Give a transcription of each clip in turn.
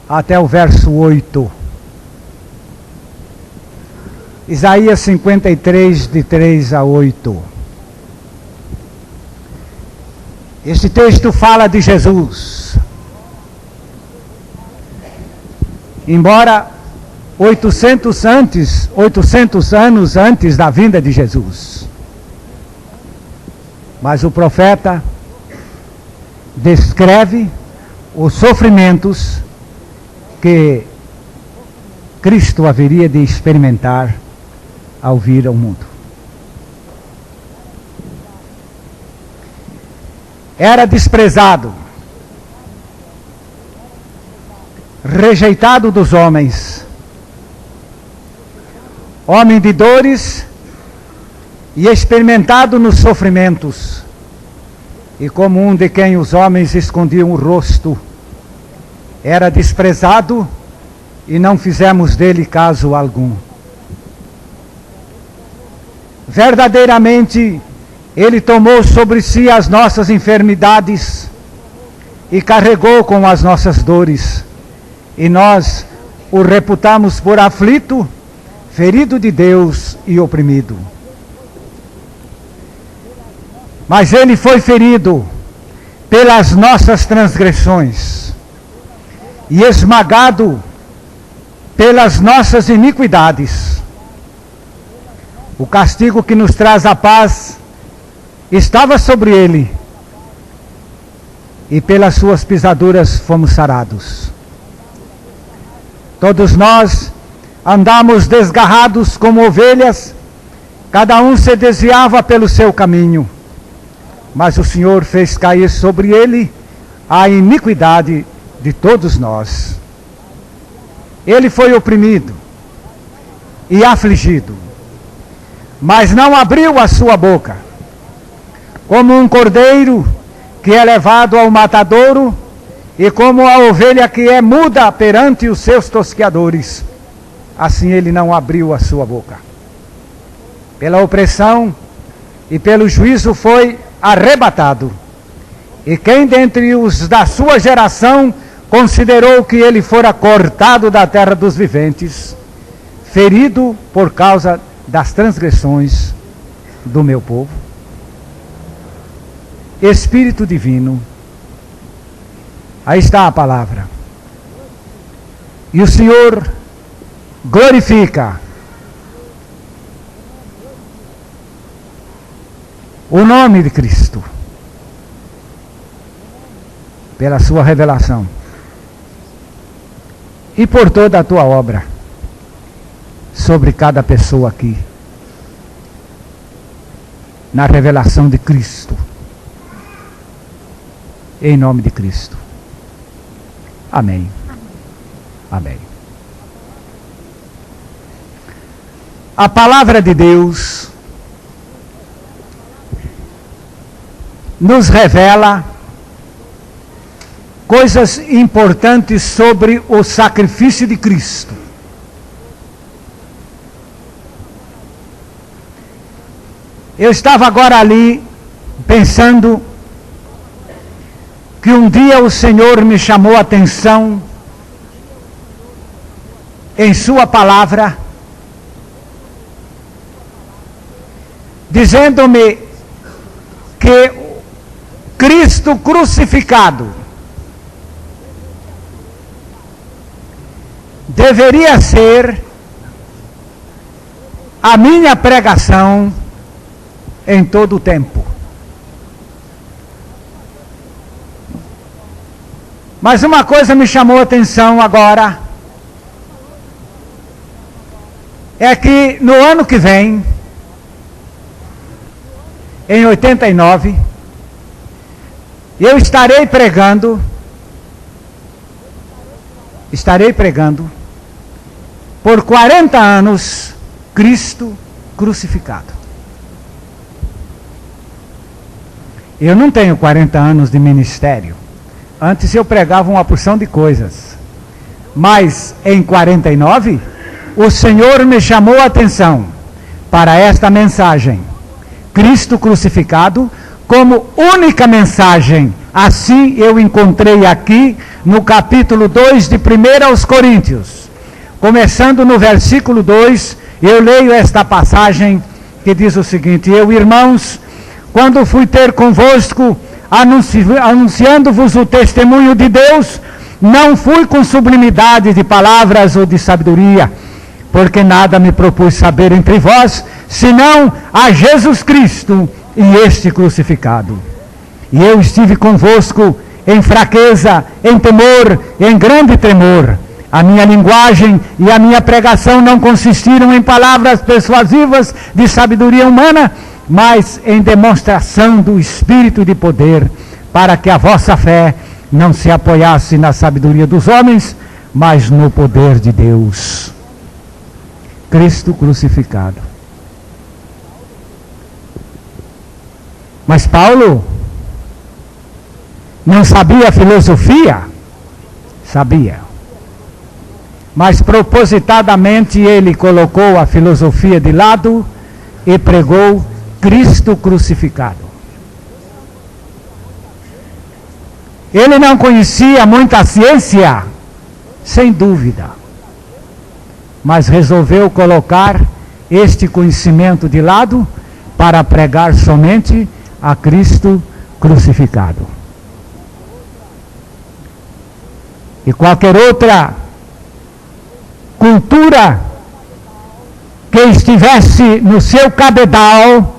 até o verso 8. Isaías 53, de 3 a 8. Este texto fala de Jesus. Embora 800 anos antes da vinda de Jesus. Mas o profeta descreve os sofrimentos que Cristo haveria de experimentar ao vir ao mundo. Era desprezado, rejeitado dos homens, homem de dores e experimentado nos sofrimentos, e como um de quem os homens escondiam o rosto. Era desprezado e não fizemos dele caso algum. Verdadeiramente, ele tomou sobre si as nossas enfermidades e carregou com as nossas dores, e nós o reputamos por aflito, ferido de Deus e oprimido. Mas ele foi ferido pelas nossas transgressões e esmagado pelas nossas iniquidades. O castigo que nos traz a paz estava sobre ele, e pelas suas pisaduras fomos sarados. Todos nós andamos desgarrados como ovelhas, cada um se desviava pelo seu caminho, mas o Senhor fez cair sobre ele a iniquidade de todos nós. Ele foi oprimido e afligido, mas não abriu a sua boca. Como um cordeiro que é levado ao matadouro, e como a ovelha que é muda perante os seus tosqueadores, assim ele não abriu a sua boca. Pela opressão e pelo juízo foi arrebatado. E quem dentre os da sua geração considerou que ele fora cortado da terra dos viventes, ferido por causa das transgressões do meu povo? Espírito divino, aí está a palavra. E o Senhor glorifica o nome de Cristo pela sua revelação e por toda a tua obra sobre cada pessoa aqui, na revelação de Cristo, em nome de Cristo. Amém. Amém. A palavra de Deus nos revela coisas importantes sobre o sacrifício de Cristo. Eu estava agora ali pensando que um dia o Senhor me chamou a atenção em sua palavra, dizendo-me que Cristo crucificado deveria ser a minha pregação em todo o tempo. Mas uma coisa me chamou a atenção agora, é que no ano que vem, em 89, eu estarei pregando por 40 anos Cristo crucificado. Eu não tenho 40 anos de ministério. Antes eu pregava uma porção de coisas. Mas em 49, o Senhor me chamou a atenção para esta mensagem. Cristo crucificado como única mensagem. Assim eu encontrei aqui no capítulo 2 de 1 aos Coríntios. Começando no versículo 2, eu leio esta passagem que diz o seguinte: Eu, irmãos, quando fui ter convosco, anunciando-vos o testemunho de Deus, não fui com sublimidade de palavras ou de sabedoria, porque nada me propus saber entre vós, senão a Jesus Cristo e este crucificado. E eu estive convosco em fraqueza, em temor, em grande tremor. A minha linguagem e a minha pregação não consistiram em palavras persuasivas de sabedoria humana, mas em demonstração do Espírito de poder, para que a vossa fé não se apoiasse na sabedoria dos homens, mas no poder de Deus. Cristo crucificado. Mas Paulo não sabia filosofia? Sabia. Mas propositadamente ele colocou a filosofia de lado e pregou Cristo crucificado. Ele não conhecia muita ciência, sem dúvida, mas resolveu colocar este conhecimento de lado para pregar somente a Cristo crucificado. E qualquer outra cultura que estivesse no seu cabedal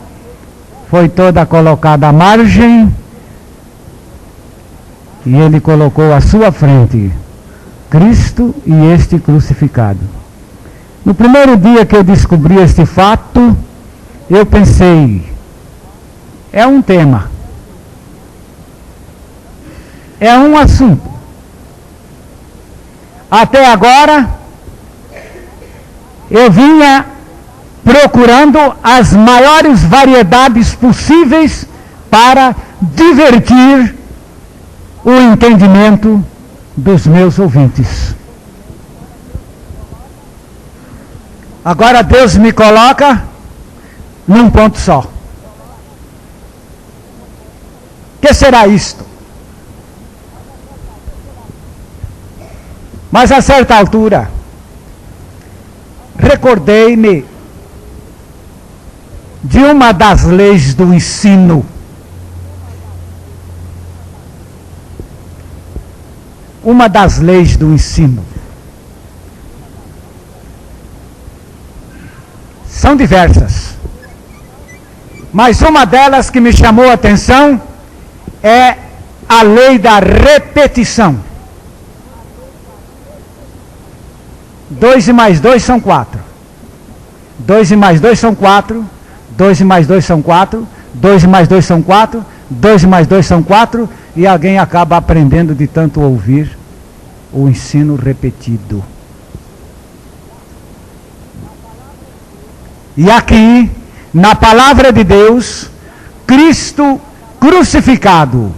foi toda colocada à margem, e ele colocou à sua frente Cristo e este crucificado. No primeiro dia que eu descobri este fato, eu pensei, é um tema, é um assunto. Até agora, eu vinha procurando as maiores variedades possíveis para divertir o entendimento dos meus ouvintes. Agora Deus me coloca num ponto só. O que será isto? Mas a certa altura, recordei-me de uma das leis do ensino. Uma das leis do ensino. São diversas. Mas uma delas que me chamou a atenção é a lei da repetição. 2 e mais 2 são 4. 2 e mais 2 são 4. 2 e mais 2 são 4. 2 e mais 2 são 4. 2 e mais 2 são 4. E alguém acaba aprendendo de tanto ouvir o ensino repetido. E aqui, na palavra de Deus, Cristo crucificado.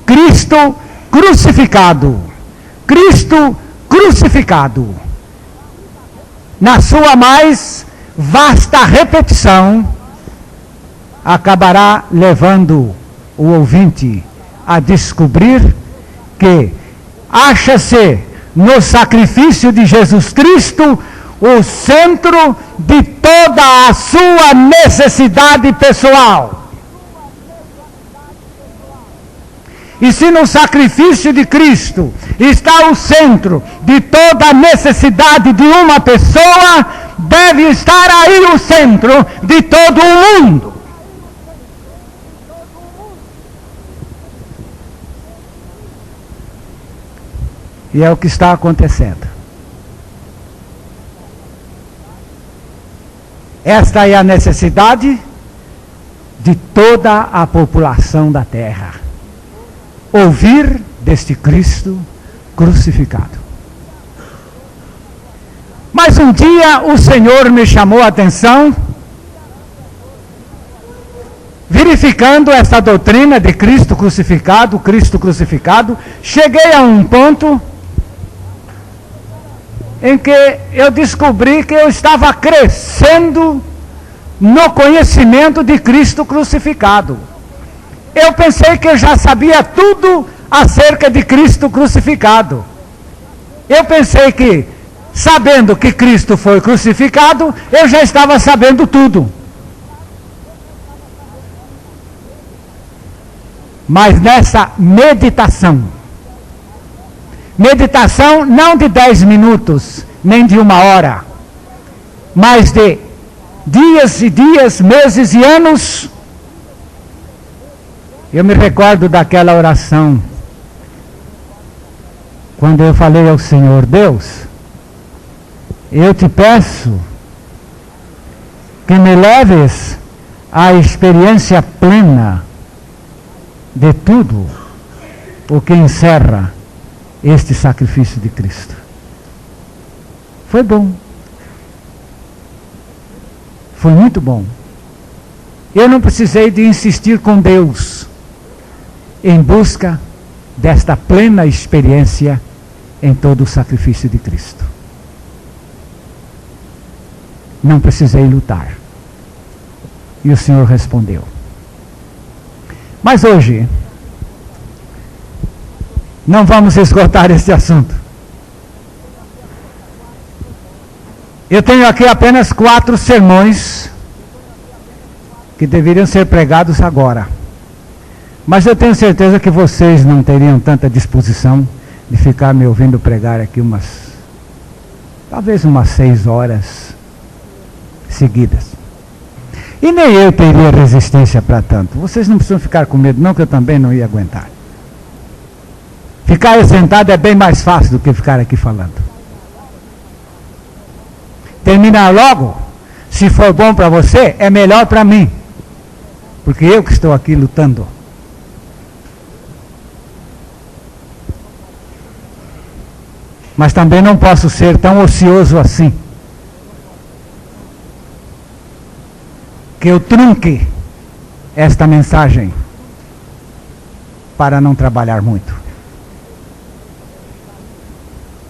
Cristo crucificado. Cristo crucificado. Na sua mais vasta repetição, acabará levando o ouvinte a descobrir que acha-se no sacrifício de Jesus Cristo o centro de toda a sua necessidade pessoal. E se no sacrifício de Cristo está o centro de toda a necessidade de uma pessoa, deve estar aí o centro de todo o mundo. E é o que está acontecendo. Esta é a necessidade de toda a população da terra. Ouvir deste Cristo crucificado. Mas um dia o Senhor me chamou a atenção, verificando essa doutrina de Cristo crucificado, cheguei a um ponto em que eu descobri que eu estava crescendo no conhecimento de Cristo crucificado. Eu pensei que eu já sabia tudo acerca de Cristo crucificado. Eu pensei que, sabendo que Cristo foi crucificado, eu já estava sabendo tudo. Mas nessa meditação não de 10 minutos, nem de 1 hora, mas de dias e dias, meses e anos, eu me recordo daquela oração, quando eu falei ao Senhor: Deus, eu te peço que me leves à experiência plena de tudo o que encerra este sacrifício de Cristo. Foi bom. Foi muito bom. Eu não precisei de insistir com Deus em busca desta plena experiência em todo o sacrifício de Cristo. Não precisei lutar. E o Senhor respondeu. Mas hoje, não vamos esgotar este assunto. Eu tenho aqui apenas 4 sermões que deveriam ser pregados agora. Mas eu tenho certeza que vocês não teriam tanta disposição de ficar me ouvindo pregar aqui talvez umas 6 horas seguidas. E nem eu teria resistência para tanto. Vocês não precisam ficar com medo, não, que eu também não ia aguentar. Ficar sentado é bem mais fácil do que ficar aqui falando. Terminar logo, se for bom para você, é melhor para mim. Porque eu que estou aqui lutando. Mas também não posso ser tão ocioso assim, que eu trunque esta mensagem para não trabalhar muito.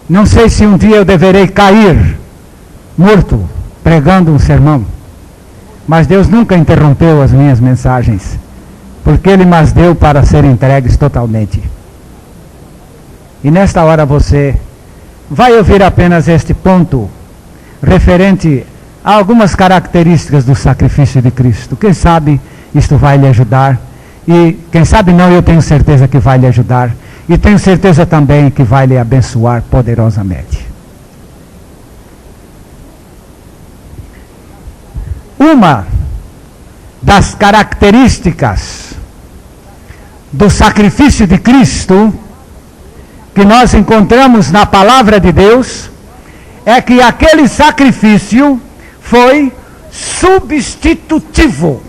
Não sei se um dia eu deverei cair morto pregando um sermão, mas Deus nunca interrompeu as minhas mensagens, porque Ele mas deu para serem entregues totalmente. E nesta hora você vai ouvir apenas este ponto referente a algumas características do sacrifício de Cristo. Quem sabe isto vai lhe ajudar, e quem sabe não, eu tenho certeza que vai lhe ajudar, e tenho certeza também que vai lhe abençoar poderosamente. Uma das características do sacrifício de Cristo que nós encontramos na palavra de Deus é que aquele sacrifício foi substitutivo.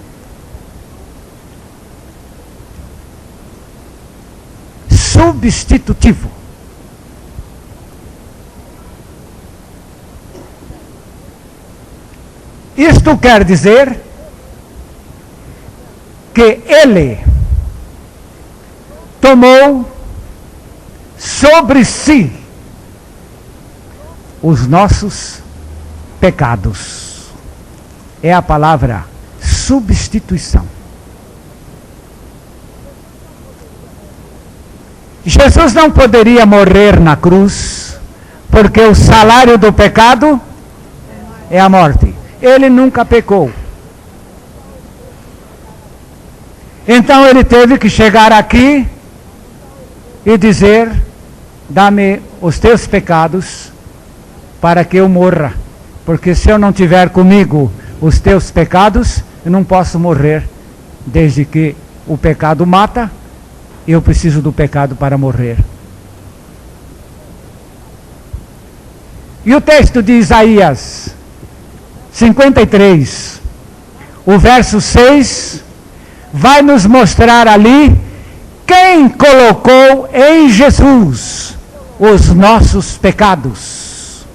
Substitutivo. Isto quer dizer que Ele tomou sobre si os nossos pecados. É a palavra substituição. Jesus não poderia morrer na cruz, porque o salário do pecado é a morte. Ele nunca pecou. Então ele teve que chegar aqui e dizer: dá-me os teus pecados para que eu morra, porque se eu não tiver comigo os teus pecados, eu não posso morrer. Desde que o pecado mata, eu preciso do pecado para morrer. E o texto de Isaías 53, o verso 6, vai nos mostrar ali quem colocou em Jesus os nossos pecados.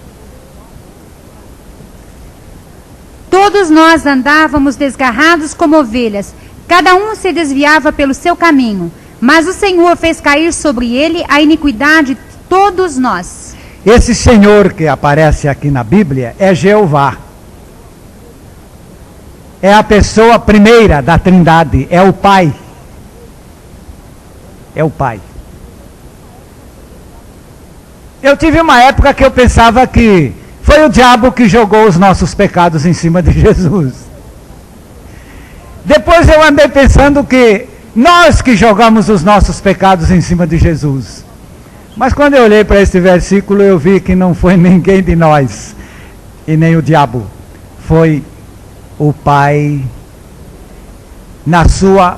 Todos nós andávamos desgarrados como ovelhas, cada um se desviava pelo seu caminho, mas o Senhor fez cair sobre ele a iniquidade de todos nós. Esse Senhor que aparece aqui na Bíblia é Jeová. É a pessoa primeira da Trindade, é o Pai. é o Pai. Eu tive uma época que eu pensava que foi o diabo que jogou os nossos pecados em cima de Jesus. Depois eu andei pensando que nós que jogamos os nossos pecados em cima de Jesus. Mas quando eu olhei para este versículo, eu vi que não foi ninguém de nós, e nem o diabo. Foi o Pai, na sua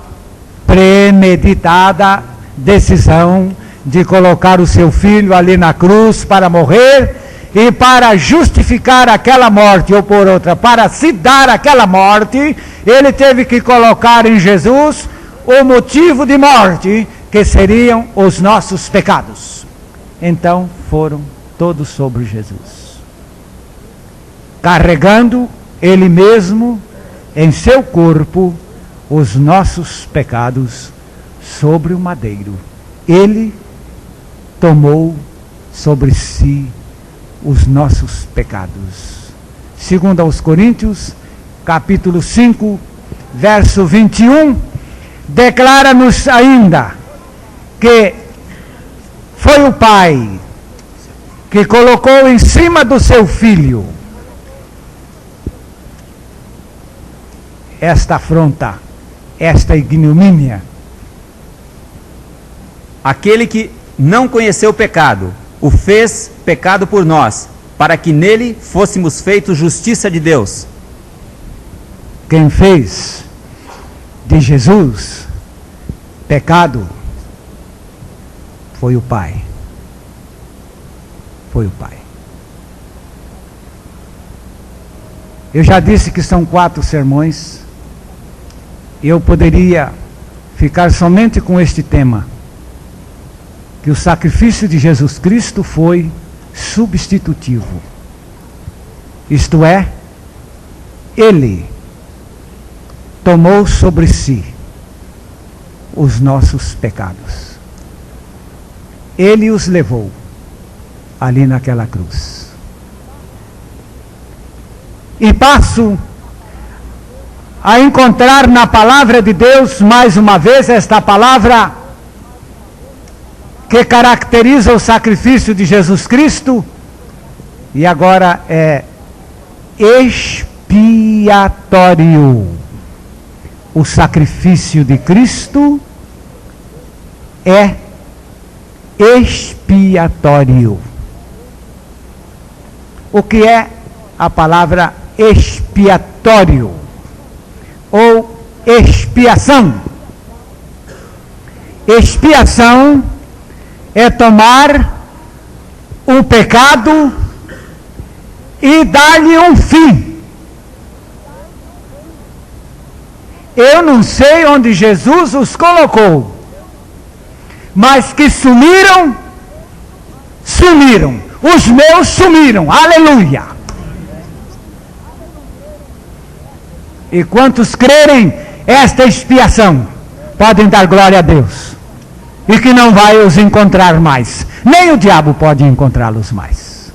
premeditada decisão de colocar o seu filho ali na cruz para morrer e para justificar aquela morte, ou por outra, para se dar aquela morte, ele teve que colocar em Jesus o motivo de morte, que seriam os nossos pecados. Então foram todos sobre Jesus, carregando ele mesmo em seu corpo os nossos pecados sobre o madeiro. Ele tomou sobre si os nossos pecados. Segundo aos Coríntios, capítulo 5, verso 21, declara-nos ainda que foi o Pai que colocou em cima do seu Filho esta afronta, esta ignomínia. Aquele que não conheceu o pecado, o fez pecado por nós, para que nele fôssemos feitos justiça de Deus. Quem fez de Jesus pecado foi o Pai. Foi o Pai. Eu já disse que são 4 sermões. Eu poderia ficar somente com este tema, que o sacrifício de Jesus Cristo foi substitutivo. Isto é, Ele tomou sobre si os nossos pecados. Ele os levou ali naquela cruz. E passo a encontrar na palavra de Deus, mais uma vez, esta palavra que caracteriza o sacrifício de Jesus Cristo, e agora é expiatório. O sacrifício de Cristo é expiatório. O que é a palavra expiatório ou expiação? Expiação é tomar o pecado e dar-lhe um fim. Eu não sei onde Jesus os colocou, mas que sumiram, sumiram. Os meus sumiram, aleluia. E quantos crerem esta expiação, podem dar glória a Deus. E que não vai os encontrar mais. Nem o diabo pode encontrá-los mais.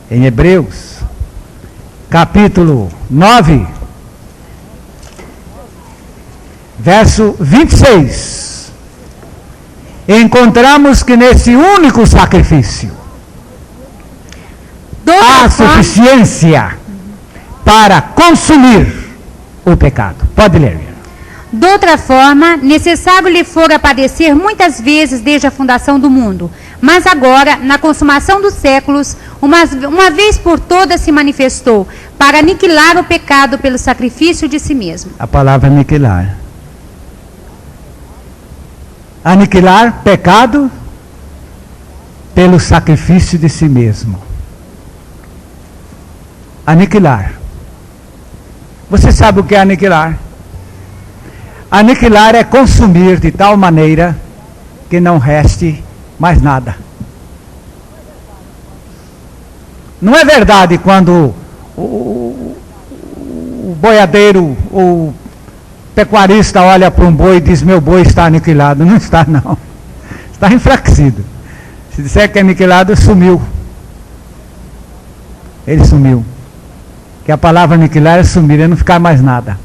Em Hebreus, capítulo 9, verso 26, encontramos que nesse único sacrifício há suficiência para consumir o pecado. Pode ler. De outra forma, necessário lhe fora padecer muitas vezes desde a fundação do mundo, mas agora, na consumação dos séculos, uma vez por todas se manifestou, para aniquilar o pecado pelo sacrifício de si mesmo. A palavra aniquilar. Aniquilar pecado pelo sacrifício de si mesmo. Aniquilar. Você sabe o que é aniquilar? Aniquilar é consumir de tal maneira que não reste mais nada. Não é verdade quando o boiadeiro, o pecuarista olha para um boi e diz: meu boi está aniquilado. Não está, não. Está enfraquecido. Se disser que é aniquilado, sumiu. Ele sumiu. Que a palavra aniquilar é sumir, é não ficar mais nada.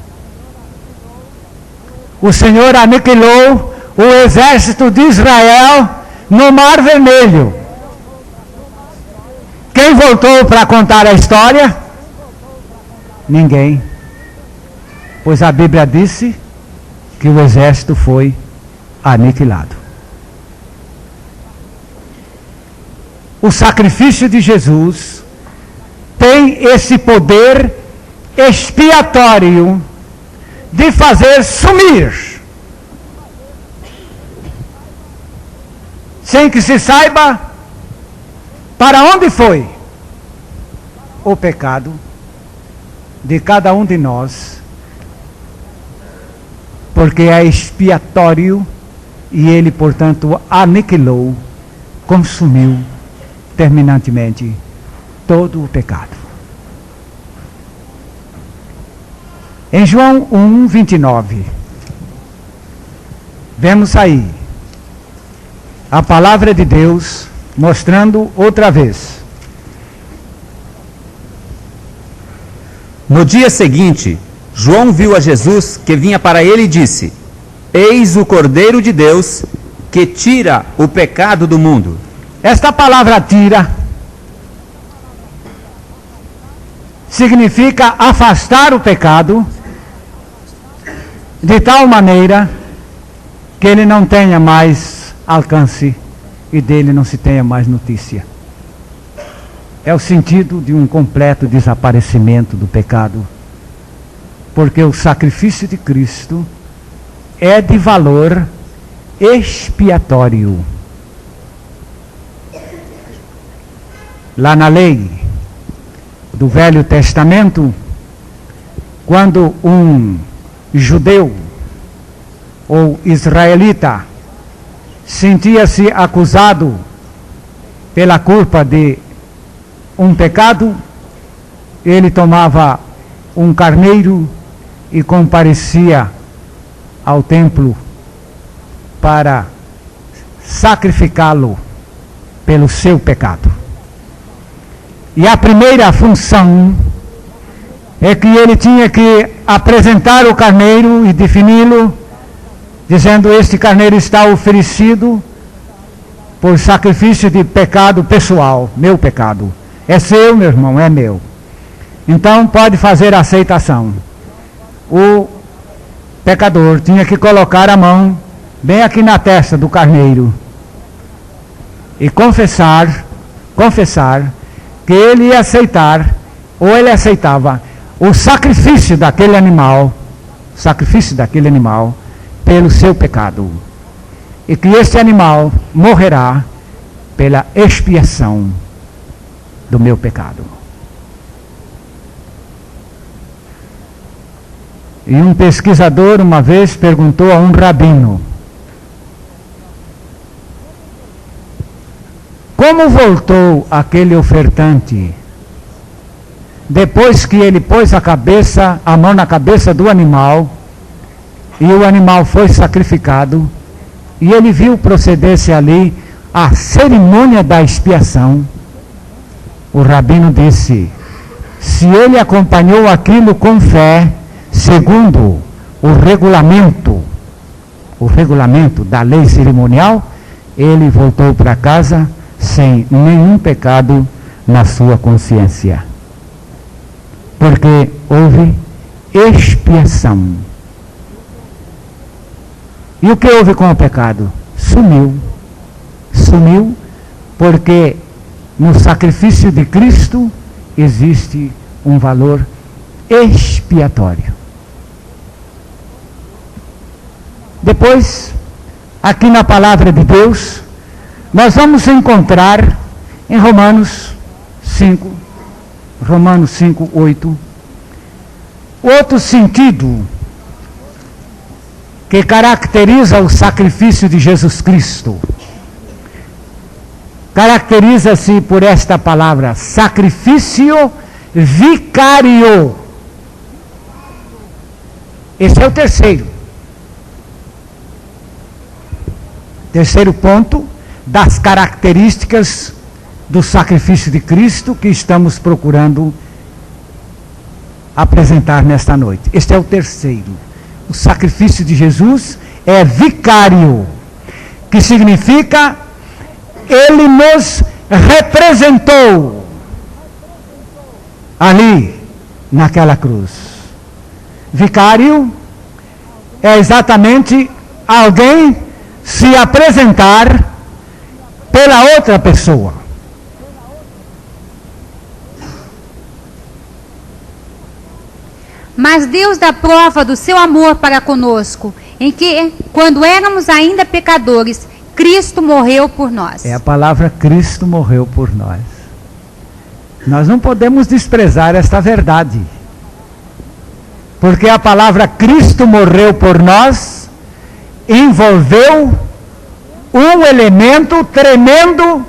o Senhor aniquilou o exército de Israel no Mar Vermelho. Quem voltou para contar a história? Ninguém. Pois a Bíblia disse que o exército foi aniquilado. O sacrifício de Jesus tem esse poder expiatório de fazer sumir, sem que se saiba para onde foi o pecado de cada um de nós, porque é expiatório e ele, portanto, aniquilou, consumiu terminantemente todo o pecado. Em João 1, 29, vemos aí a palavra de Deus mostrando outra vez. No dia seguinte, João viu a Jesus que vinha para ele e disse: Eis o Cordeiro de Deus que tira o pecado do mundo. Esta palavra tira significa afastar o pecado de tal maneira que ele não tenha mais alcance e dele não se tenha mais notícia. É o sentido de um completo desaparecimento do pecado, porque o sacrifício de Cristo é de valor expiatório. Lá na lei do Velho Testamento, quando um judeu ou israelita sentia-se acusado pela culpa de um pecado, ele tomava um carneiro e comparecia ao templo para sacrificá-lo pelo seu pecado. E a primeira função é que ele tinha que apresentar o carneiro e defini-lo, dizendo: este carneiro está oferecido por sacrifício de pecado pessoal, meu pecado. É seu, meu irmão, é meu. Então pode fazer a aceitação. O pecador tinha que colocar a mão bem aqui na testa do carneiro e confessar que ele ia aceitar, ou ele aceitava, o sacrifício daquele animal pelo seu pecado, e que este animal morrerá pela expiação do meu pecado. E um pesquisador uma vez perguntou a um rabino: como voltou aquele ofertante depois que ele pôs a mão na cabeça do animal e o animal foi sacrificado, e ele viu proceder-se ali a cerimônia da expiação? O rabino disse: se ele acompanhou aquilo com fé, segundo o regulamento da lei cerimonial, ele voltou para casa sem nenhum pecado na sua consciência, porque houve expiação. E o que houve com o pecado? Sumiu, porque no sacrifício de Cristo existe um valor expiatório. Depois, aqui na palavra de Deus, nós vamos encontrar em Romanos 5, 8, outro sentido que caracteriza o sacrifício de Jesus Cristo. Caracteriza-se por esta palavra: sacrifício vicário. Esse é o terceiro ponto das características do sacrifício de Cristo que estamos procurando apresentar nesta noite. Este é o terceiro. o sacrifício de Jesus é vicário, que significa ele nos representou ali naquela cruz. Vicário é exatamente alguém se apresentar pela outra pessoa. Mas Deus dá prova do seu amor para conosco, em que, quando éramos ainda pecadores, Cristo morreu por nós. É a palavra Cristo morreu por nós. Nós não podemos desprezar esta verdade. Porque a palavra Cristo morreu por nós envolveu um elemento tremendo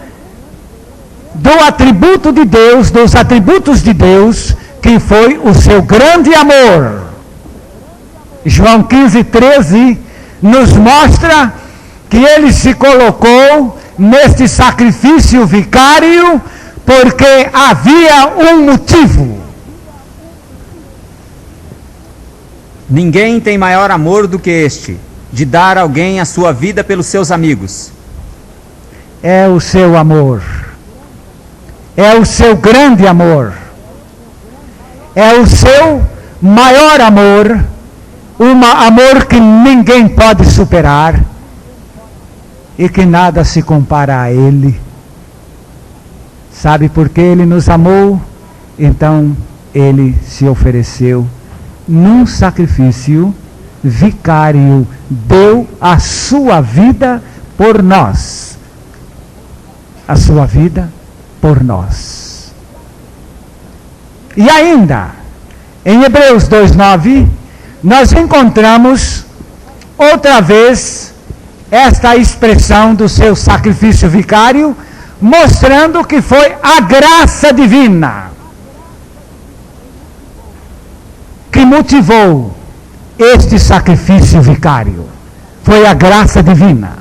do atributo de Deus, dos atributos de Deus, que foi o seu grande amor. João 15:13 nos mostra que ele se colocou neste sacrifício vicário porque havia um motivo. Ninguém tem maior amor do que este, de dar alguém a sua vida pelos seus amigos. É o seu amor. É o seu grande amor. É o seu maior amor. Um amor que ninguém pode superar. E que nada se compara a ele. Sabe por que ele nos amou? Então ele se ofereceu num sacrifício vicário, deu a sua vida por nós. A sua vida por nós. E ainda, em Hebreus 2:9, nós encontramos outra vez esta expressão do seu sacrifício vicário, mostrando que foi a graça divina que motivou este sacrifício vicário. Foi a graça divina.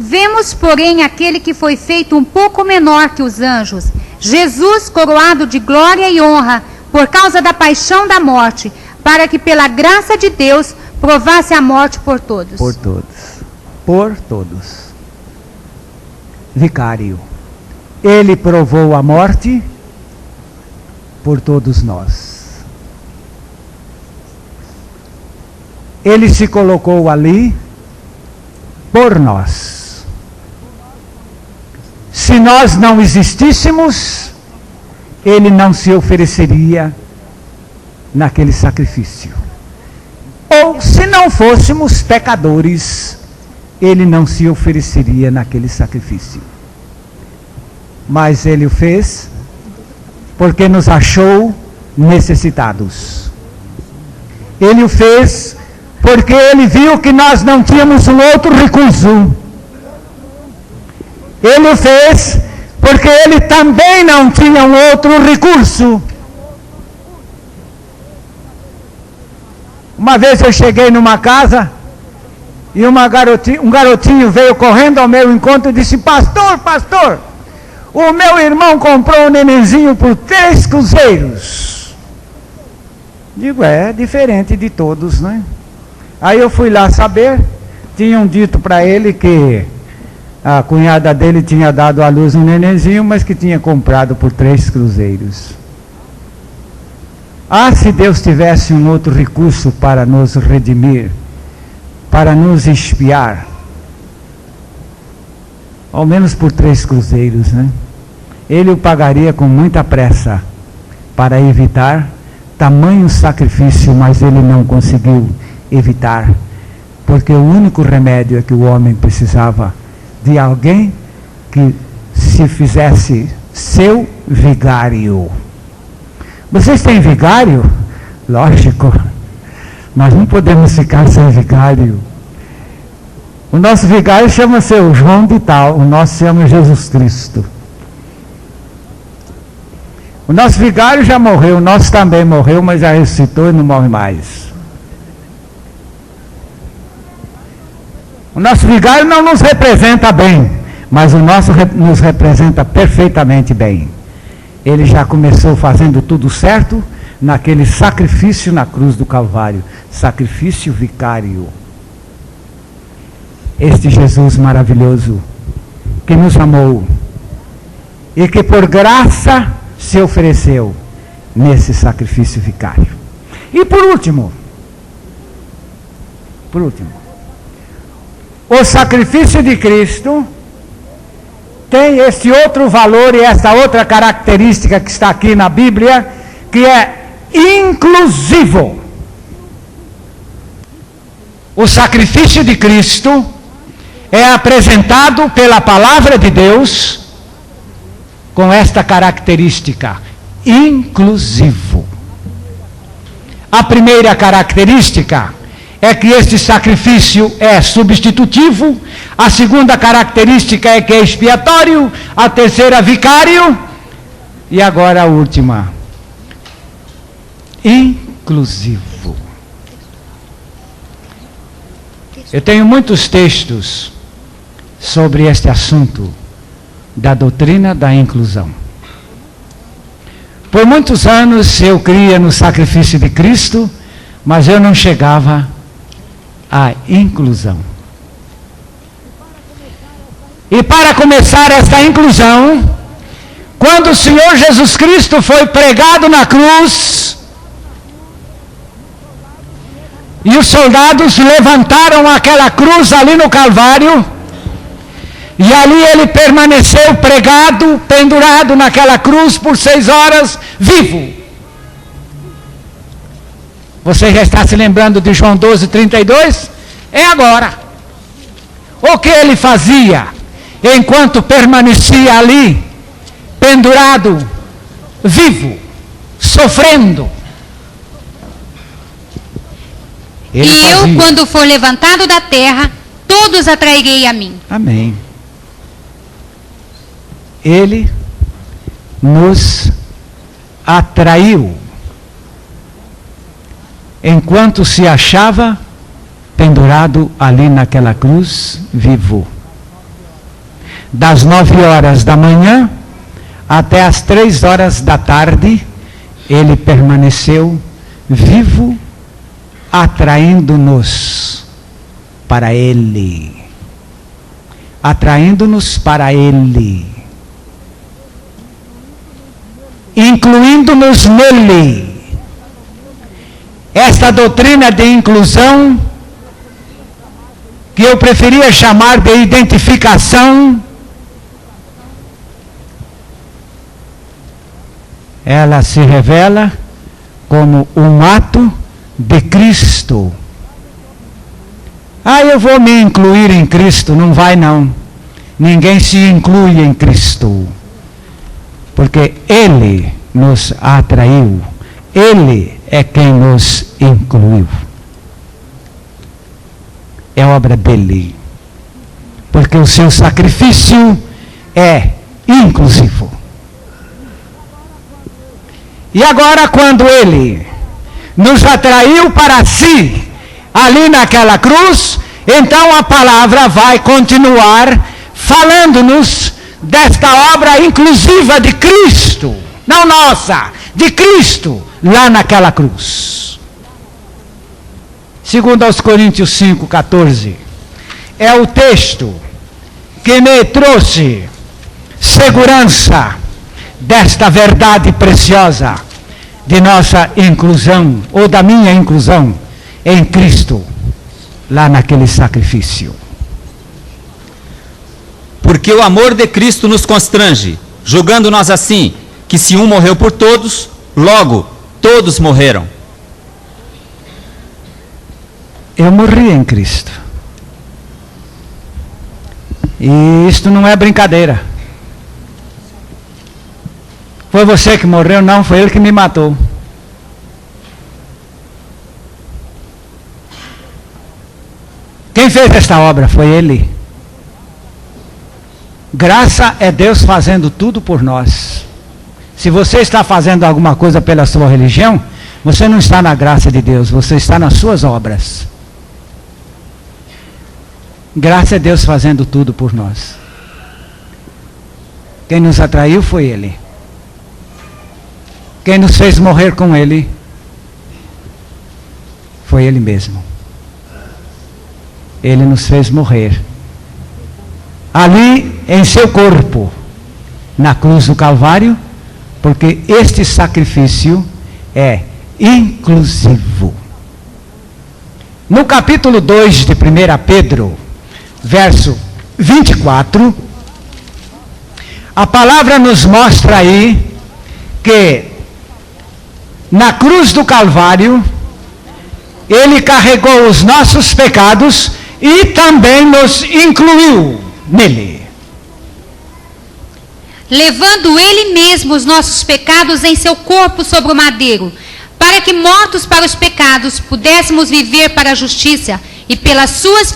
Vemos, porém, aquele que foi feito um pouco menor que os anjos, Jesus coroado de glória e honra, por causa da paixão da morte, para que pela graça de Deus provasse a morte por todos. Por todos. Por todos. Vicário. Ele provou a morte por todos nós. Ele se colocou ali por nós. Se nós não existíssemos, ele não se ofereceria naquele sacrifício. Ou se não fôssemos pecadores, ele não se ofereceria naquele sacrifício. Mas ele o fez porque nos achou necessitados. Ele o fez porque ele viu que nós não tínhamos um outro recurso. Ele o fez porque ele também não tinha um outro recurso. Uma vez eu cheguei numa casa e um garotinho veio correndo ao meu encontro e disse: pastor, o meu irmão comprou um nenenzinho por 3 cruzeiros. Digo, é diferente de todos, né? Aí eu fui lá saber, tinham dito para ele que a cunhada dele tinha dado à luz um nenenzinho, mas que tinha comprado por 3 cruzeiros. Ah, se Deus tivesse um outro recurso para nos redimir, para nos expiar, ao menos por 3 cruzeiros, né? Ele o pagaria com muita pressa para evitar tamanho sacrifício, mas ele não conseguiu evitar, porque o único remédio é que o homem precisava de alguém que se fizesse seu vigário. Vocês têm vigário? Lógico, nós não podemos ficar sem vigário. O nosso vigário chama-se o João de Tal, o nosso chama Jesus Cristo. O nosso vigário já morreu, o nosso também morreu, mas já ressuscitou e não morre mais. O nosso vigário não nos representa bem, mas o nosso nos representa perfeitamente bem. Ele já começou fazendo tudo certo, naquele sacrifício na cruz do Calvário, sacrifício vicário. Este Jesus maravilhoso, que nos amou e que por graça se ofereceu nesse sacrifício vicário. E por último, o sacrifício de Cristo tem esse outro valor e essa outra característica que está aqui na Bíblia, que é inclusivo. O sacrifício de Cristo é apresentado pela palavra de Deus com esta característica, inclusivo. A primeira característica é que este sacrifício é substitutivo, a segunda característica é que é expiatório, a terceira vicário, e agora a última, inclusivo. Eu tenho muitos textos sobre este assunto da doutrina da inclusão. Por muitos anos eu cria no sacrifício de Cristo, mas eu não chegava à inclusão. E para começar esta inclusão, quando o Senhor Jesus Cristo foi pregado na cruz, e os soldados levantaram aquela cruz ali no Calvário, e ali ele permaneceu pregado, pendurado naquela cruz por 6 horas, vivo. Você já está se lembrando de João 12:32? É agora. O que ele fazia enquanto permanecia ali, pendurado, vivo, sofrendo? Ele e fazia. eu, quando for levantado da terra, todos atrairei a mim. Amém. Ele nos atraiu enquanto se achava pendurado ali naquela cruz, vivo. Das 9 horas da manhã até as 3 horas da tarde, ele permaneceu vivo, atraindo-nos para ele. Atraindo-nos para ele. Incluindo-nos nele. Esta doutrina de inclusão, que eu preferia chamar de identificação, ela se revela como um ato de Cristo. Eu vou me incluir em Cristo. Não vai não. Ninguém se inclui em Cristo. Porque Ele nos atraiu. Ele é quem nos incluiu. É obra dele. Porque o seu sacrifício é inclusivo. E agora, quando ele nos atraiu para si, ali naquela cruz, então a palavra vai continuar falando-nos desta obra inclusiva de Cristo, não nossa, de Cristo, lá naquela cruz. Segundo aos Coríntios 5:14, é o texto que me trouxe segurança desta verdade preciosa de nossa inclusão, ou da minha inclusão em Cristo, lá naquele sacrifício. Porque o amor de Cristo nos constrange, julgando nós assim, que se um morreu por todos, logo todos morreram. Eu morri em Cristo. E isto não é brincadeira. Foi você que morreu? Não, foi ele que me matou. Quem fez esta obra foi ele. Graça é Deus fazendo tudo por nós. Se você está fazendo alguma coisa pela sua religião, você não está na graça de Deus, você está nas suas obras. Graça é Deus fazendo tudo por nós. Quem nos atraiu foi ele. Quem nos fez morrer com Ele foi Ele mesmo. Ele nos fez morrer ali em seu corpo, na cruz do Calvário, porque este sacrifício é inclusivo. No capítulo 2 de 1 Pedro, verso 24, a palavra nos mostra aí que na cruz do Calvário Ele carregou os nossos pecados e também nos incluiu nele. Levando Ele mesmo os nossos pecados em seu corpo sobre o madeiro, para que, mortos para os pecados, pudéssemos viver para a justiça, e pelas suas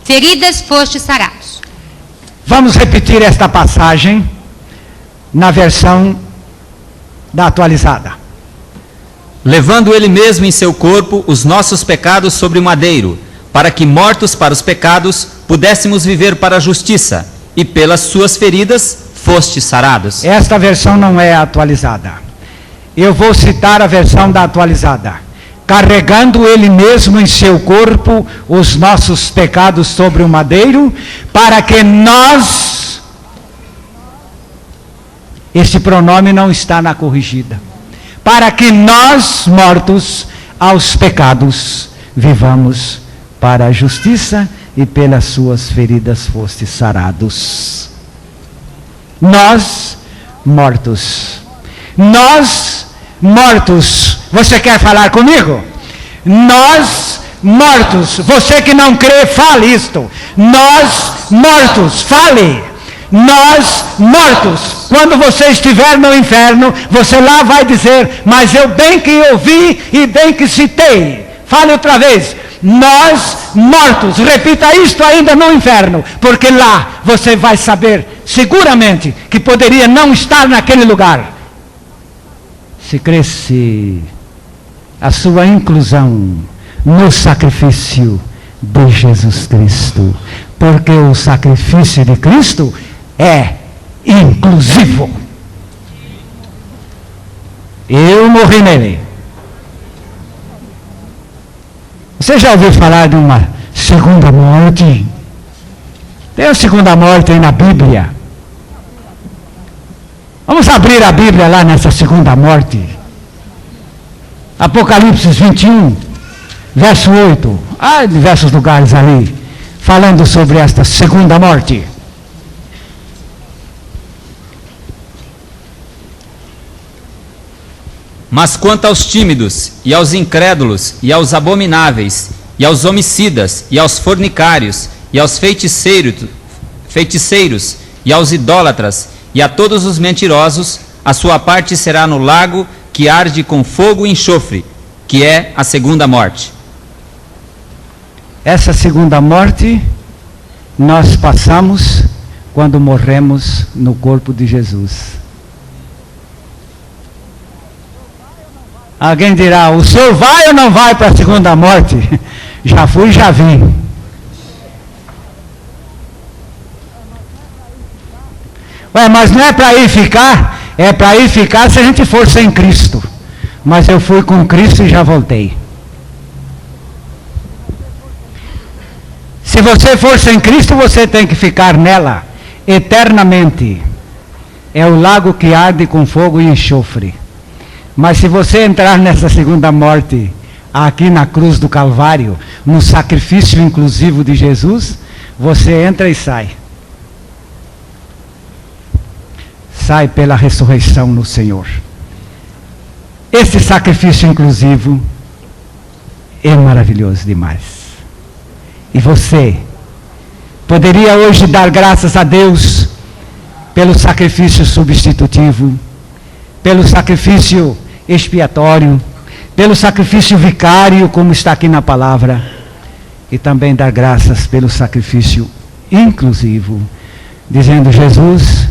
feridas fostes sarados. Vamos repetir esta passagem na versão da atualizada. Levando Ele mesmo em seu corpo os nossos pecados sobre o madeiro, para que, mortos para os pecados, pudéssemos viver para a justiça, e pelas suas feridas fostes sarados. Esta versão não é atualizada. Eu vou citar a versão da atualizada. Carregando Ele mesmo em seu corpo os nossos pecados sobre o madeiro, para que nós... Este pronome não está na corrigida. Para que nós, mortos aos pecados, vivamos para a justiça, e pelas suas feridas fostes sarados. Nós, mortos. Nós, mortos. Você quer falar comigo? Nós, mortos. Você que não crê, fale isto. Nós, mortos. Fale. Nós, mortos. Quando você estiver no inferno, você lá vai dizer: mas eu bem que ouvi e bem que citei. Fale outra vez. Nós, mortos. Repita isto ainda no inferno, porque lá você vai saber seguramente que poderia não estar naquele lugar. Se cresce a sua inclusão no sacrifício de Jesus Cristo, porque o sacrifício de Cristo é inclusivo. Eu morri nele. Você já ouviu falar de uma segunda morte? Tem a segunda morte aí na Bíblia. Vamos abrir a Bíblia lá nessa segunda morte. Apocalipse 21, verso 8. Há diversos lugares ali falando sobre esta segunda morte. Mas quanto aos tímidos, e aos incrédulos, e aos abomináveis, e aos homicidas, e aos fornicários, e aos feiticeiros, e aos idólatras, e a todos os mentirosos, a sua parte será no lago que arde com fogo e enxofre, que é a segunda morte. Essa segunda morte nós passamos quando morremos no corpo de Jesus. Alguém dirá: o senhor vai ou não vai para a segunda morte? Já fui, já vim. Ué, mas não é para ir ficar? É para ir ficar se a gente for sem Cristo. Mas eu fui com Cristo e já voltei. Se você for sem Cristo, você tem que ficar nela eternamente. É o lago que arde com fogo e enxofre. Mas se você entrar nessa segunda morte, aqui na cruz do Calvário, no sacrifício inclusivo de Jesus, você entra e sai. Sai pela ressurreição no Senhor. Esse sacrifício inclusivo é maravilhoso demais. E você poderia hoje dar graças a Deus pelo sacrifício substitutivo, pelo sacrifício expiatório, pelo sacrifício vicário, como está aqui na palavra, e também dar graças pelo sacrifício inclusivo, dizendo: Jesus,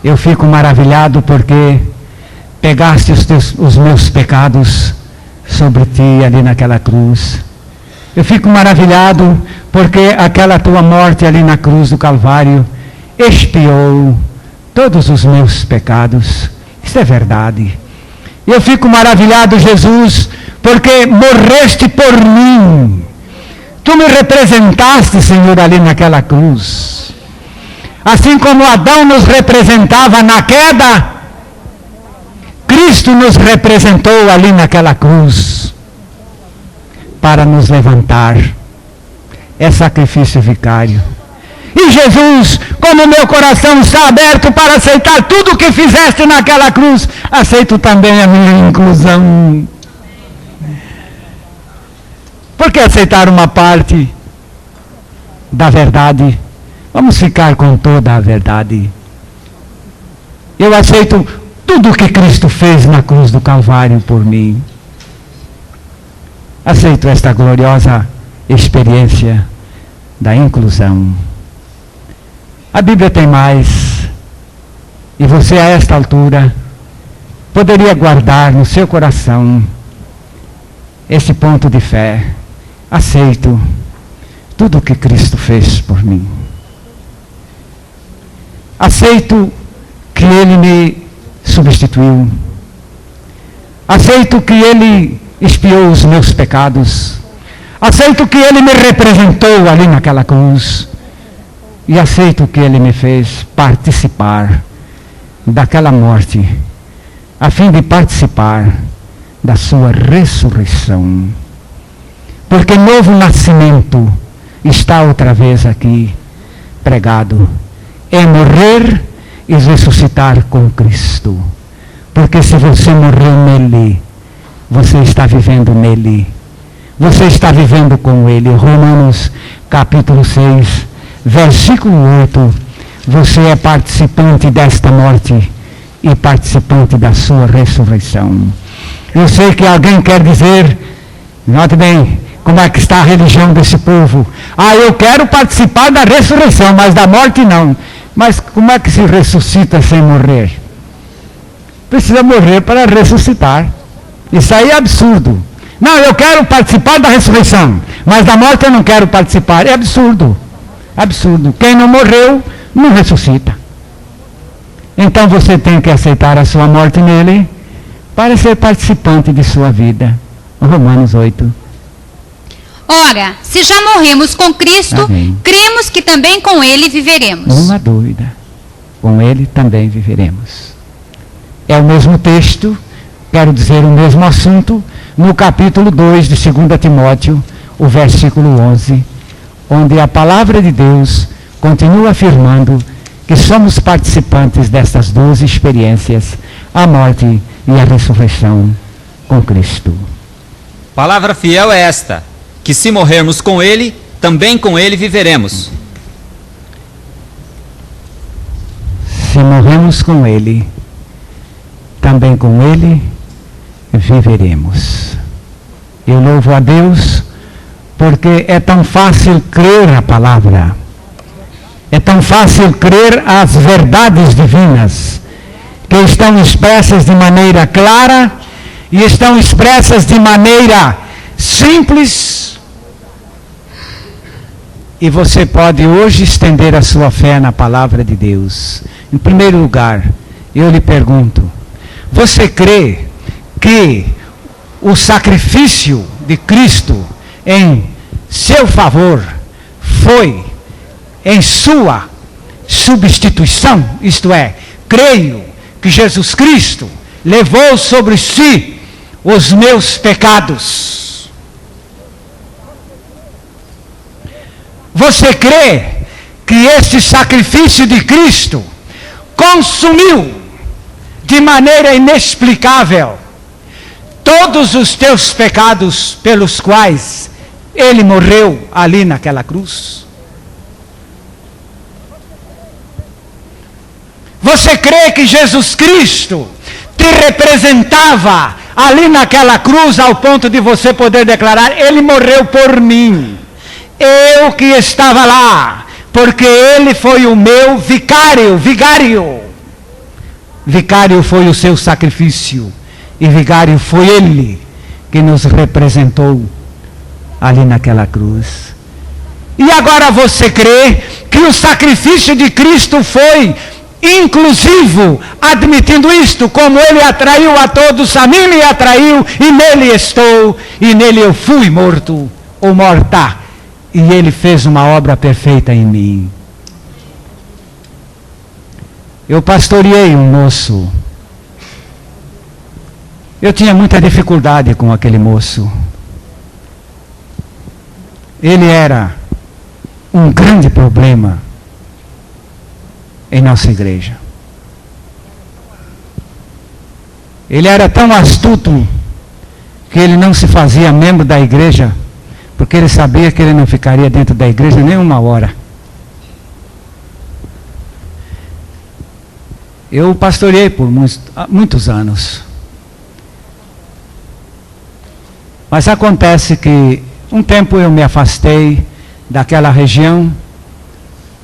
eu fico maravilhado porque pegaste os meus pecados sobre ti ali naquela cruz. Eu fico maravilhado porque aquela tua morte ali na cruz do Calvário expiou todos os meus pecados. Isso é verdade. Eu fico maravilhado, Jesus, porque morreste por mim. Tu me representaste, Senhor, ali naquela cruz. Assim como Adão nos representava na queda, Cristo nos representou ali naquela cruz para nos levantar. É sacrifício vicário. E Jesus, como meu coração está aberto para aceitar tudo o que fizeste naquela cruz, aceito também a minha inclusão. Por que aceitar uma parte da verdade? Vamos ficar com toda a verdade. Eu aceito tudo o que Cristo fez na cruz do Calvário por mim. Aceito esta gloriosa experiência da inclusão. A Bíblia tem mais. E você, a esta altura, poderia guardar no seu coração esse ponto de fé. Aceito tudo o que Cristo fez por mim. Aceito que Ele me substituiu. Aceito que Ele expiou os meus pecados. Aceito que Ele me representou ali naquela cruz. E aceito que Ele me fez participar daquela morte, a fim de participar da sua ressurreição. Porque novo nascimento está outra vez aqui pregado. É morrer e ressuscitar com Cristo. Porque se você morreu nele, você está vivendo nele. Você está vivendo com ele. Romanos capítulo 6, versículo 8. Você é participante desta morte e participante da sua ressurreição. Eu sei que alguém quer dizer, note bem, como é que está a religião desse povo. Eu quero participar da ressurreição, mas da morte não. Mas como é que se ressuscita sem morrer? Precisa morrer para ressuscitar. Isso aí é absurdo. Não, eu quero participar da ressurreição, mas da morte eu não quero participar. É absurdo. Absurdo. Quem não morreu, não ressuscita. Então você tem que aceitar a sua morte nele para ser participante de sua vida. Romanos 8. Ora, se já morremos com Cristo, Amém. cremos que também com Ele viveremos. Não há dúvida. Com ele também viveremos. É o mesmo texto, quero dizer o mesmo assunto, no capítulo 2 de 2 Timóteo, o versículo 11, onde a palavra de Deus continua afirmando que somos participantes destas duas experiências, a morte e a ressurreição com Cristo. Palavra fiel é esta, que se morrermos com ele, também com ele viveremos. Se morremos com ele, também com ele viveremos. Eu louvo a Deus porque é tão fácil crer a palavra. É tão fácil crer as verdades divinas que estão expressas de maneira clara e estão expressas de maneira simples. E você pode hoje estender a sua fé na palavra de Deus. Em primeiro lugar, eu lhe pergunto, você crê que o sacrifício de Cristo em seu favor foi em sua substituição? Isto é, creio que Jesus Cristo levou sobre si os meus pecados. Você crê que este sacrifício de Cristo consumiu de maneira inexplicável todos os teus pecados pelos quais ele morreu ali naquela cruz? Você crê que Jesus Cristo te representava ali naquela cruz ao ponto de você poder declarar, ele morreu por mim, eu que estava lá, porque ele foi o meu vigário. Vicário foi o seu sacrifício, e vigário foi ele que nos representou ali naquela cruz. E agora você crê que o sacrifício de Cristo foi inclusivo, admitindo isto, como ele atraiu a todos, a mim me atraiu, e nele estou, e nele eu fui morto, ou morta, e ele fez uma obra perfeita em mim. Eu pastoreei um moço. Eu tinha muita dificuldade com aquele moço. Ele era um grande problema em nossa igreja. Ele era tão astuto que ele não se fazia membro da igreja, porque ele sabia que ele não ficaria dentro da igreja nem uma hora. Eu pastoreei por muitos anos. Mas acontece que um tempo eu me afastei daquela região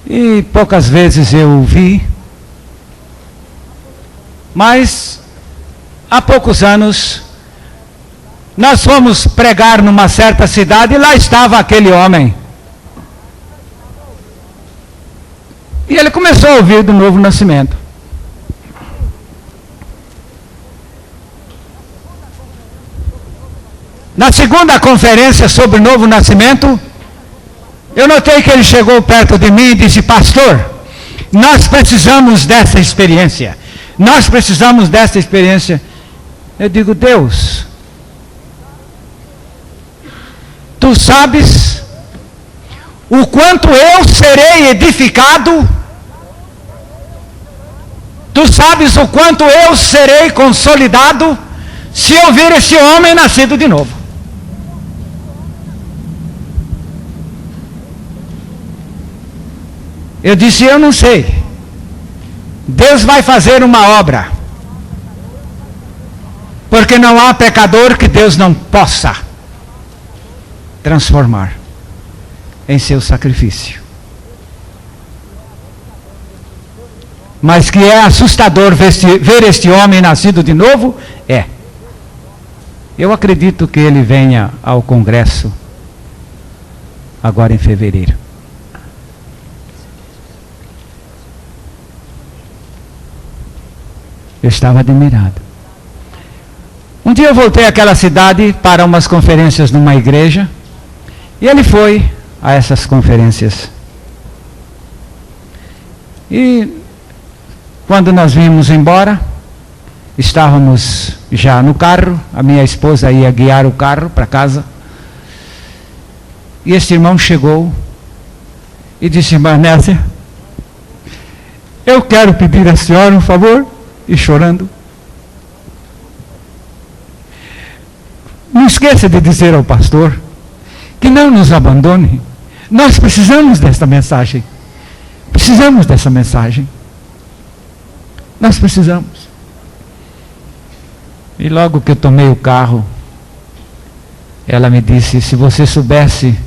e poucas vezes eu o vi. Mas há poucos anos nós fomos pregar numa certa cidade e lá estava aquele homem. E ele começou a ouvir do novo nascimento. Na segunda conferência sobre o novo nascimento, eu notei que ele chegou perto de mim e disse: pastor, nós precisamos dessa experiência. Nós precisamos dessa experiência. Eu digo: Deus, tu sabes o quanto eu serei edificado? Tu sabes o quanto eu serei consolidado se eu ver esse homem nascido de novo? Eu disse: eu não sei. Deus vai fazer uma obra. Porque não há pecador que Deus não possa transformar em seu sacrifício. Mas que é assustador ver este homem nascido de novo, é. Eu acredito que ele venha ao congresso agora em fevereiro. Eu estava admirado. Um dia eu voltei àquela cidade para umas conferências numa igreja, e ele foi a essas conferências. E quando nós vimos embora, estávamos já no carro, a minha esposa ia guiar o carro para casa, e este irmão chegou e disse: irmã Nécia, eu quero pedir à senhora um favor. E chorando: não esqueça de dizer ao pastor que não nos abandone. Nós precisamos desta mensagem. Precisamos dessa mensagem. Nós precisamos. E logo que eu tomei o carro, ela me disse: se você soubesse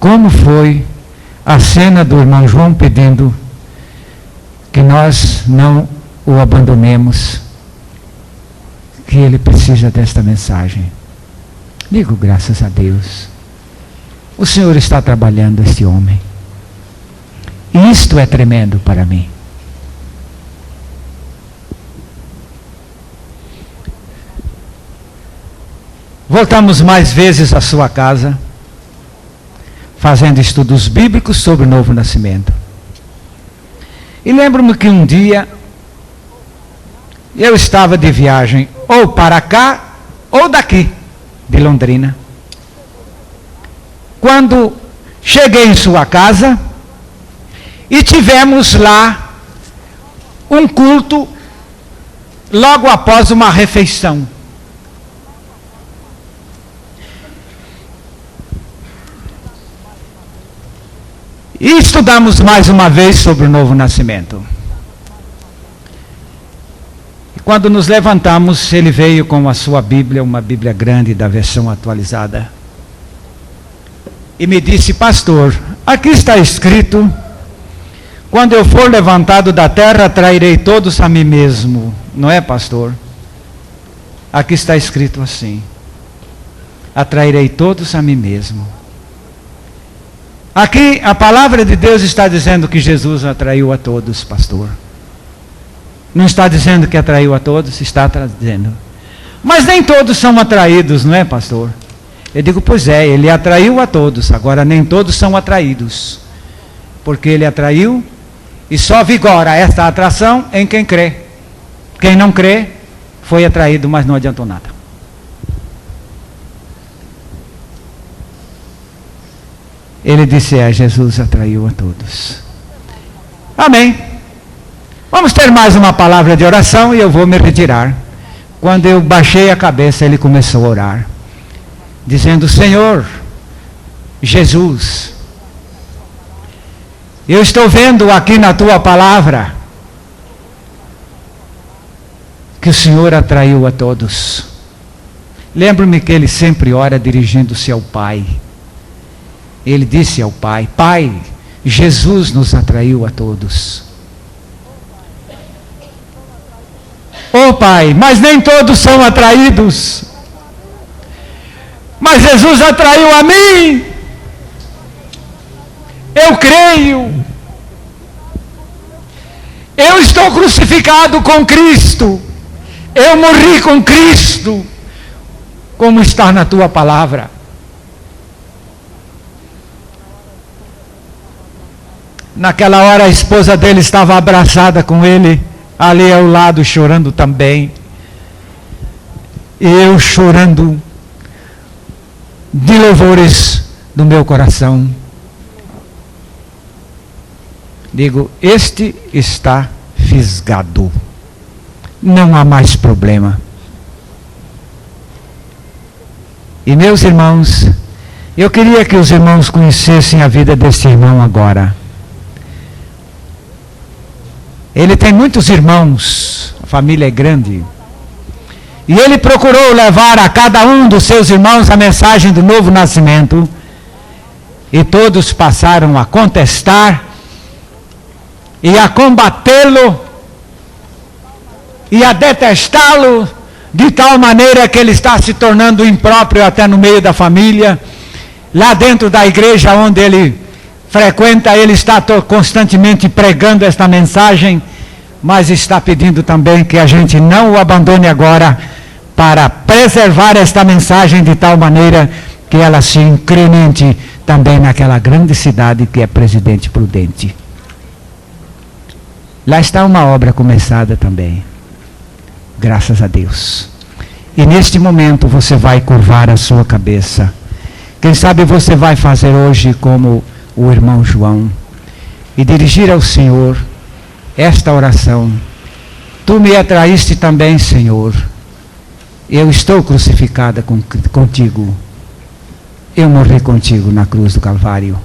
como foi a cena do irmão João pedindo que nós não o abandonemos, que ele precisa desta mensagem. Digo: graças a Deus, o Senhor está trabalhando este homem, e isto é tremendo para mim. Voltamos mais vezes à sua casa, fazendo estudos bíblicos sobre o novo nascimento. E lembro-me que um dia eu estava de viagem ou para cá ou daqui, de Londrina. Quando cheguei em sua casa e tivemos lá um culto logo após uma refeição. E estudamos mais uma vez sobre o novo nascimento. E quando nos levantamos, ele veio com a sua Bíblia, uma Bíblia grande da versão atualizada. E me disse: pastor, aqui está escrito: quando eu for levantado da terra, atrairei todos a mim mesmo. Não é, pastor? Aqui está escrito assim: atrairei todos a mim mesmo. Aqui a palavra de Deus está dizendo que Jesus atraiu a todos, pastor. Não está dizendo que atraiu a todos, está dizendo. Mas nem todos são atraídos, não é, pastor? Eu digo, pois é, ele atraiu a todos, agora nem todos são atraídos. Porque ele atraiu e só vigora esta atração em quem crê. Quem não crê foi atraído, mas não adiantou nada. Ele disse, Jesus atraiu a todos. Amém. Vamos ter mais uma palavra de oração e eu vou me retirar. Quando eu baixei a cabeça, ele começou a orar, dizendo, Senhor, Jesus, eu estou vendo aqui na tua palavra que o Senhor atraiu a todos. Lembro-me que ele sempre ora dirigindo-se ao Pai. Ele disse ao Pai, Pai, Jesus nos atraiu a todos. Oh Pai, mas nem todos são atraídos. Mas Jesus atraiu a mim. Eu creio. Eu estou crucificado com Cristo. Eu morri com Cristo. Como está na tua palavra. Naquela hora a esposa dele estava abraçada com ele, ali ao lado chorando também. E eu chorando de louvores do meu coração. Digo, este está fisgado. Não há mais problema. E meus irmãos, eu queria que os irmãos conhecessem a vida desse irmão agora. Ele tem muitos irmãos, a família é grande. E ele procurou levar a cada um dos seus irmãos a mensagem do novo nascimento. E todos passaram a contestar e a combatê-lo e a detestá-lo de tal maneira que ele está se tornando impróprio até no meio da família. Lá dentro da igreja onde ele frequenta, ele está constantemente pregando esta mensagem, mas está pedindo também que a gente não o abandone agora para preservar esta mensagem de tal maneira que ela se incremente também naquela grande cidade que é Presidente Prudente. Lá está uma obra começada também, graças a Deus. E neste momento você vai curvar a sua cabeça. Quem sabe você vai fazer hoje como o irmão João e dirigir ao Senhor esta oração. Tu me atraíste também, Senhor. Eu estou crucificada contigo. Eu morri contigo na cruz do Calvário,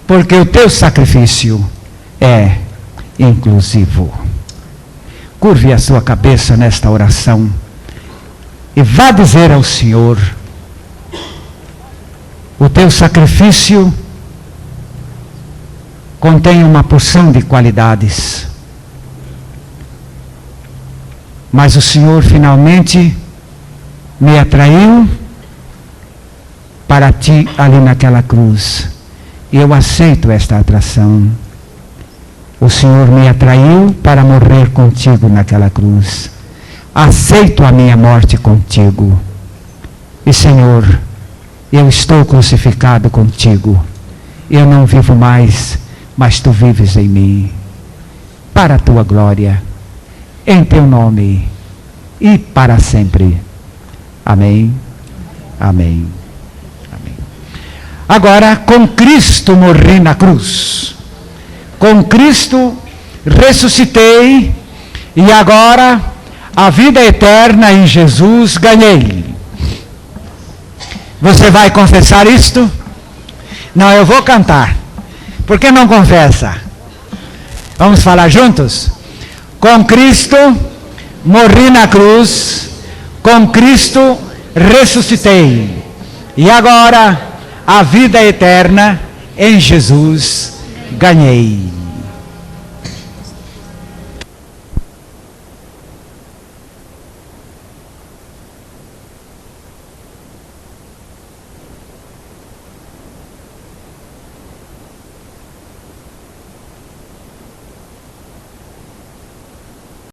porque o teu sacrifício é inclusivo. Curve a sua cabeça nesta oração e vá dizer ao Senhor: o teu sacrifício contém uma porção de qualidades, mas o Senhor finalmente me atraiu para ti ali naquela cruz. Eu aceito esta atração. O Senhor me atraiu para morrer contigo naquela cruz. Aceito a minha morte contigo. E Senhor, eu estou crucificado contigo. Eu não vivo mais, mas tu vives em mim. Para a tua glória, em teu nome e para sempre. Amém. Amém. Amém. Agora, com Cristo morri na cruz. Com Cristo ressuscitei e agora a vida eterna em Jesus ganhei. Você vai confessar isto? Não, eu vou cantar. Por que não confessa? Vamos falar juntos? Com Cristo morri na cruz, com Cristo ressuscitei. E agora a vida eterna em Jesus ganhei.